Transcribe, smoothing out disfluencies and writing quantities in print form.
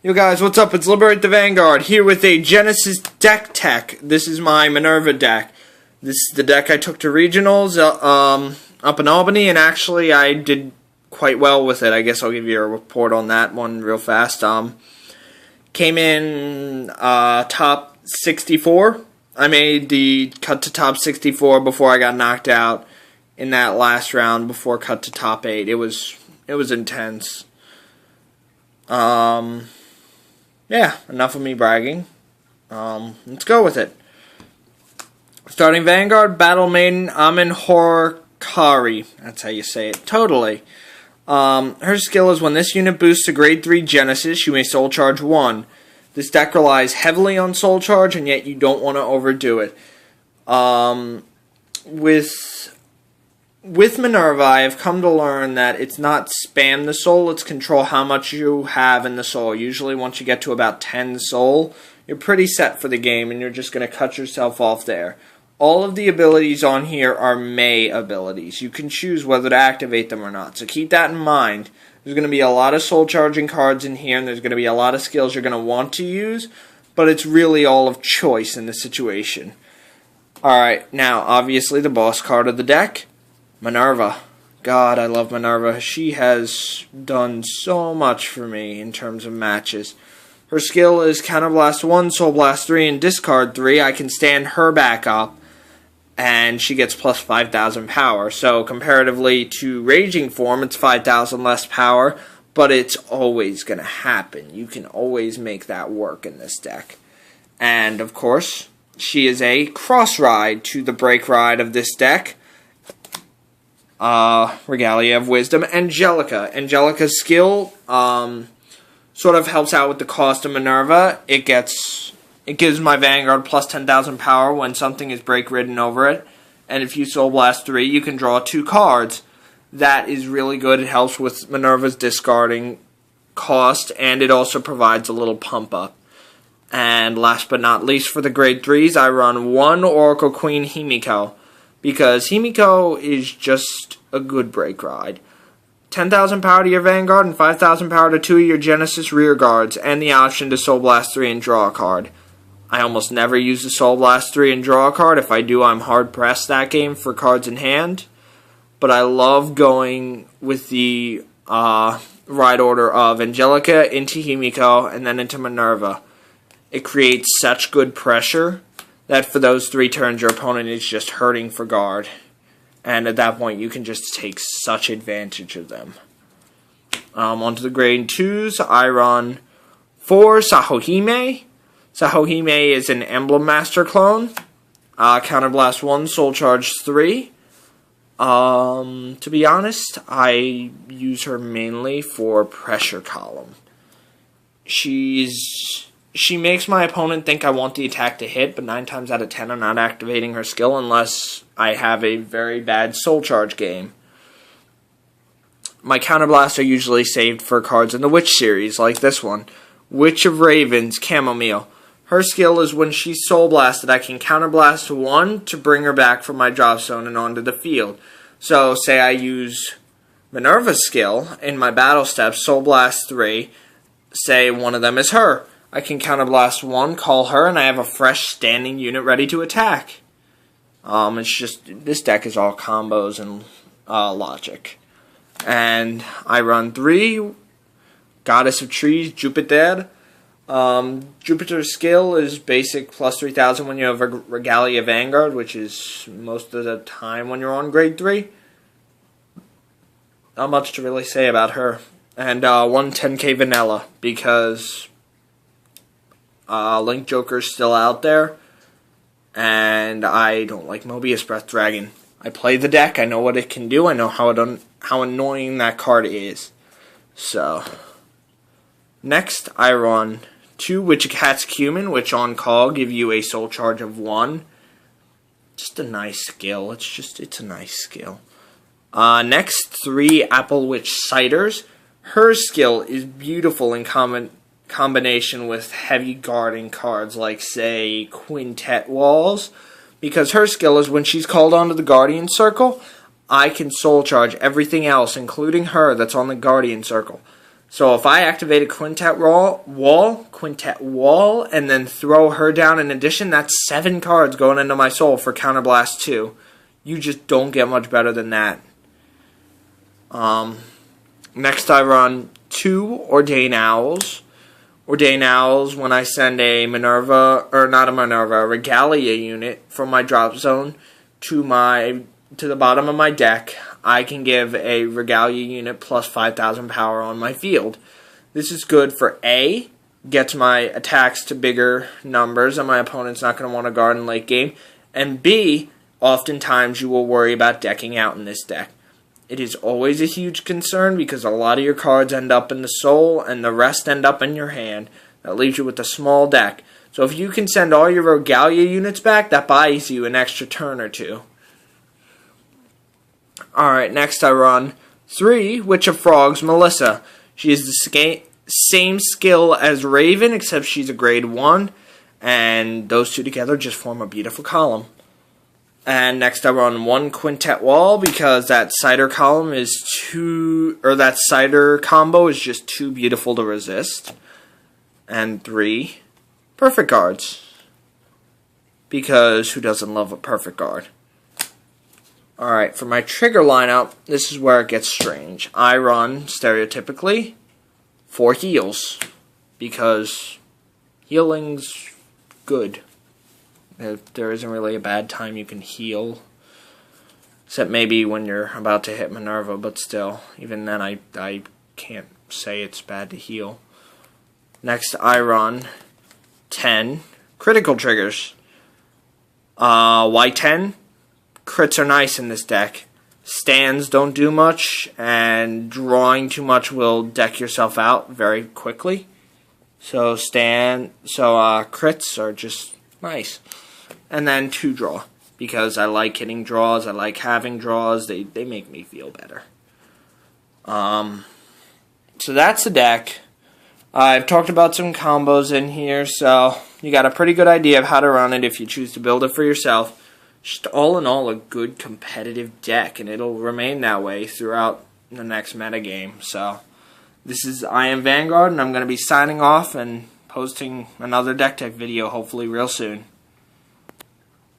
Yo guys, what's up? It's Liberate the Vanguard here with a Genesis deck tech. This is my Minerva deck. This is the deck I took to regionals up in Albany, and actually I did quite well with it. I guess I'll give you a report on that one real fast. Came in top 64. I made the cut to top 64 before I got knocked out in that last round before cut to top 8. It was intense. Yeah, enough of me bragging. Let's go with it. Starting Vanguard, Battle Maiden, Amin Horkari. That's how you say it. Totally. Her skill is when this unit boosts to grade 3 Genesis, you may soul charge 1. This deck relies heavily on soul charge, and yet you don't want to overdo it. With Minerva, I have come to learn that it's not spam the soul, it's control how much you have in the soul. Usually once you get to about 10 soul, you're pretty set for the game, and you're just going to cut yourself off there. All of the abilities on here are May abilities. You can choose whether to activate them or not, so keep that in mind. There's going to be a lot of soul charging cards in here, and there's going to be a lot of skills you're going to want to use, but it's really all of choice in this situation. Alright, now obviously the boss card of the deck, Minerva. God, I love Minerva. She has done so much for me in terms of matches. Her skill is Counterblast 1, Soul Blast 3, and Discard 3. I can stand her back up, and she gets plus 5,000 power. So comparatively to Raging Form, it's 5,000 less power, but it's always going to happen. You can always make that work in this deck. And, of course, she is a cross ride to the break ride of this deck. Regalia of Wisdom, Angelica. Angelica's skill sort of helps out with the cost of Minerva. It gives my Vanguard plus 10,000 power when something is break ridden over it. And if you Soul Blast 3, you can draw 2 cards. That is really good. It helps with Minerva's discarding cost, and it also provides a little pump up. And last but not least, for the grade 3s, I run 1 Oracle Queen Himiko, because Himiko is just a good break ride. 10,000 power to your Vanguard and 5,000 power to 2 of your Genesis rear guards, and the option to Soul Blast 3 and draw a card. I almost never use the Soul Blast 3 and draw a card. If I do, I'm hard-pressed that game for cards in hand. But I love going with the ride order of Angelica into Himiko and then into Minerva. It creates such good pressure that for those 3 turns, your opponent is just hurting for guard. And at that point, you can just take such advantage of them. Onto the grade 2s, I run 4 Sahohime. Sahohime is an Emblem Master clone. Counterblast 1, Soul Charge 3. To be honest, I use her mainly for Pressure Column. She makes my opponent think I want the attack to hit, but 9 times out of 10 I'm not activating her skill unless I have a very bad soul charge game. My counterblasts are usually saved for cards in the Witch series, like this one. Witch of Ravens, Chamomile. Her skill is when she's soul blasted, I can counterblast 1 to bring her back from my drop zone and onto the field. So, say I use Minerva's skill in my battle steps, soul blast 3, say one of them is her. I can counterblast 1, call her, and I have a fresh standing unit ready to attack. It's just, this deck is all combos and logic. And I run 3, Goddess of Trees, Jupiter. Jupiter's skill is basic plus 3,000 when you have a Regalia Vanguard, which is most of the time when you're on grade 3. Not much to really say about her. And 1 10k vanilla, because Link Joker's still out there, and I don't like Mobius Breath Dragon. I play the deck, I know what it can do, I know how annoying that card is. So, next I run 2 Witchcat's Cumin, which on call give you a soul charge of 1. Just a nice skill, it's a nice skill. Next, 3 Apple Witch Ciders. Her skill is beautiful in combination with heavy guarding cards like, say, Quintet Walls, because her skill is when she's called onto the Guardian Circle, I can soul charge everything else, including her, that's on the Guardian Circle. So if I activate a Quintet Wall, and then throw her down in addition, that's 7 cards going into my soul for Counterblast 2. You just don't get much better than that. Next I run 2 Ordain Owls. Ordain Owls, when I send a Minerva, or not a Minerva, a Regalia unit from my drop zone to the bottom of my deck, I can give a Regalia unit plus 5,000 power on my field. This is good for A, gets my attacks to bigger numbers, and my opponent's not going to want to guard in late game, and B, oftentimes you will worry about decking out in this deck. It is always a huge concern because a lot of your cards end up in the soul and the rest end up in your hand. That leaves you with a small deck. So if you can send all your Regalia units back, that buys you an extra turn or 2. Alright, next I run 3 Witch of Frogs Melissa. She is the same skill as Raven, except she's a grade 1, and those two together just form a beautiful column. And next I run 1 Quintet Wall because that Cider column is that Cider combo is just too beautiful to resist. And 3 Perfect Guards. Because who doesn't love a perfect guard? Alright, for my trigger lineup, this is where it gets strange. I run, stereotypically, 4 heals. Because healing's good. There isn't really a bad time you can heal. Except maybe when you're about to hit Minerva, but still. Even then, I can't say it's bad to heal. Next, I run 10 critical triggers. Why 10? Crits are nice in this deck. Stands don't do much, and drawing too much will deck yourself out very quickly. So crits are just nice. And then 2 draw, because I like hitting draws, I like having draws, they make me feel better. So that's the deck. I've talked about some combos in here, so you got a pretty good idea of how to run it if you choose to build it for yourself. Just all in all, a good competitive deck, and it'll remain that way throughout the next metagame. So I am Vanguard, and I'm going to be signing off and posting another deck tech video hopefully real soon.